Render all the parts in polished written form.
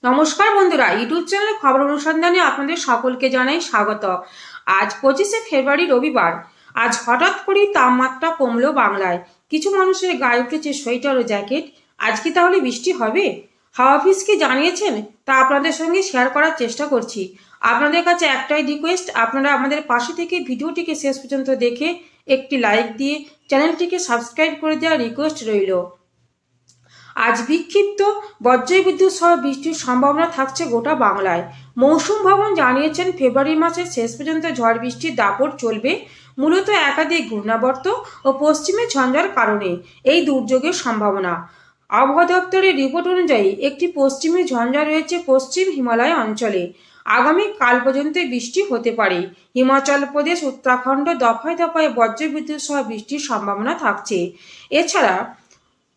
নমস্কার বন্ধুরা, ইউটিউব চ্যানেলে খবর অনুসন্ধানে আপনাদের সকলকে জানাই স্বাগত। আজ 25শে ফেব্রুয়ারি রবিবার। আজ হঠাৎ করেই তাপমাত্রা কমলো বাংলায়। কিছু মানুষের গায়ে উঠেছে সোয়েটার ও জ্যাকেট। আজ কি তাহলে বৃষ্টি হবে? হাওয়া অফিস কি জানিয়েছেন তা আপনাদের সঙ্গে শেয়ার করার চেষ্টা করছি। আপনাদের কাছে একটাই রিকোয়েস্ট, আপনারা আমাদের পাশে থেকে ভিডিওটিকে শেষ পর্যন্ত দেখে একটি লাইক দিয়ে চ্যানেলটিকে সাবস্ক্রাইব করে দেওয়ার রিকোয়েস্ট রইল। আজ বিক্ষিপ্ত বজ্রবিদ্যুৎ সহ বৃষ্টির সম্ভাবনা থাকছে গোটা বাংলায়। মৌসুম ভবন জানিয়েছেন ফেব্রুয়ারি মাসের শেষ পর্যন্ত ঝড় বৃষ্টির দাপট চলবে, মূলত একাধিক ঘূর্ণাবর্ত ও পশ্চিমে ঝঞ্ঝার কারণে এই দুর্যোগের সম্ভাবনা। আবহাওয়া দপ্তরের রিপোর্ট অনুযায়ী একটি পশ্চিমী ঝঞ্ঝা রয়েছে পশ্চিম হিমালয় অঞ্চলে। আগামী কাল পর্যন্ত বৃষ্টি হতে পারে। হিমাচল প্রদেশ, উত্তরাখণ্ড দফায় দফায় বজ্রবিদ্যুৎ সহ বৃষ্টির সম্ভাবনা থাকছে। এছাড়া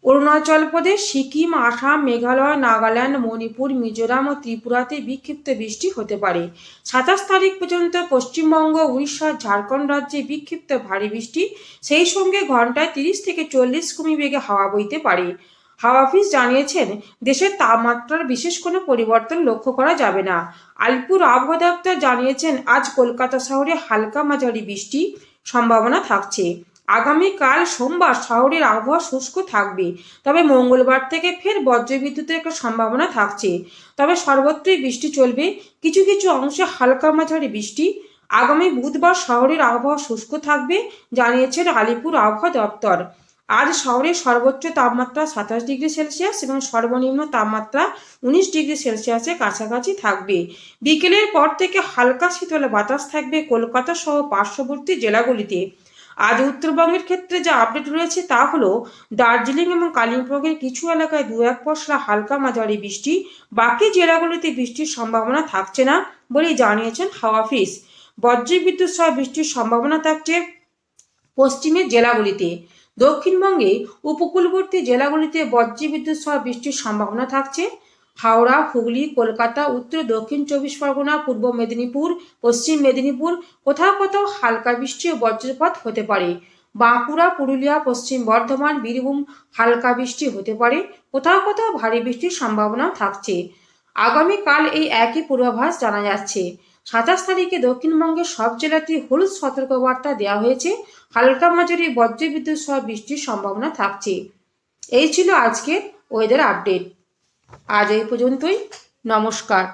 অরুণাচল প্রদেশ, সিকিম, আসাম, মেঘালয়, নাগাল্যান্ড, মণিপুর, মিজোরাম ও ত্রিপুরাতে বিক্ষিপ্ত বৃষ্টি হতে পারে। 27 তারিখ পর্যন্ত পশ্চিমবঙ্গ, উড়িষ্যা, ঝাড়খণ্ড রাজ্যে বিক্ষিপ্ত ভারী বৃষ্টি, সেই সঙ্গে ঘন্টায় 30 থেকে 40 কিমি বেগে হাওয়া বইতে পারে। হাওয়া অফিস জানিয়েছেন দেশের তাপমাত্রার বিশেষ কোনো পরিবর্তন লক্ষ্য করা যাবে না। আলিপুর আবহাওয়া দপ্তর জানিয়েছেন আজ কলকাতা শহরে হালকা মাঝারি বৃষ্টি সম্ভাবনা থাকছে। আগামীকাল সোমবার শহরের আবহাওয়া শুষ্ক থাকবে, তবে মঙ্গলবার থেকে ফের বজ্রবিদ্যুতের একটা সম্ভাবনা থাকছে। তবে সর্বত্রই বৃষ্টি চলবে, কিছু কিছু অংশে হালকা মাঝারি বৃষ্টি। আগামী বুধবার শহরের আবহাওয়া শুষ্ক থাকবে, জানিয়েছেন আলিপুর আবহাওয়া দপ্তর। আজ শহরের সর্বোচ্চ তাপমাত্রা 27 ডিগ্রি সেলসিয়াস এবং সর্বনিম্ন তাপমাত্রা 19 ডিগ্রি সেলসিয়াসের কাছাকাছি থাকবে। বিকেলের পর থেকে হালকা শীতল বাতাস থাকবে কলকাতা সহ পার্শ্ববর্তী জেলাগুলিতে। আজ উত্তরবঙ্গের ক্ষেত্রে যা আপডেট রয়েছে তা হলো দার্জিলিং এবং কালিম্পংয়ের কিছু এলাকায় 2-1 পশলা হালকা মাঝারি বৃষ্টি, বাকি জেলাগুলিতে বৃষ্টির সম্ভাবনা থাকছে না বলেই জানিয়েছেন হাওয়া অফিস। বজ্রবিদ্যুৎ সহ বৃষ্টির সম্ভাবনা থাকছে পশ্চিমের জেলাগুলিতে। দক্ষিণবঙ্গে উপকূলবর্তী জেলাগুলিতে বজ্রবিদ্যুৎ সহ বৃষ্টির সম্ভাবনা থাকছে। হাওড়া, হুগলি, কলকাতা, উত্তর দক্ষিণ 24 পরগনা, পূর্ব মেদিনীপুর, পশ্চিম মেদিনীপুর কোথাও কোথাও হালকা বৃষ্টি ও বজ্রপাত হতে পারে। বাঁকুড়া, পুরুলিয়া, পশ্চিম বর্ধমান, বীরভূম হালকা বৃষ্টি হতে পারে, কোথাও কোথাও ভারী বৃষ্টির সম্ভাবনা থাকছে। আগামীকাল এই একই পূর্বাভাস জানা যাচ্ছে। 27 তারিখে দক্ষিণবঙ্গের সব জেলাতেই হলুদ সতর্কবার্তা দেওয়া হয়েছে। হালকা মাঝারি বজ্রবিদ্যুৎ সহ বৃষ্টির সম্ভাবনা থাকছে। এই ছিল আজকের ওয়েদার আপডেট। আজ এই পর্যন্তই। নমস্কার।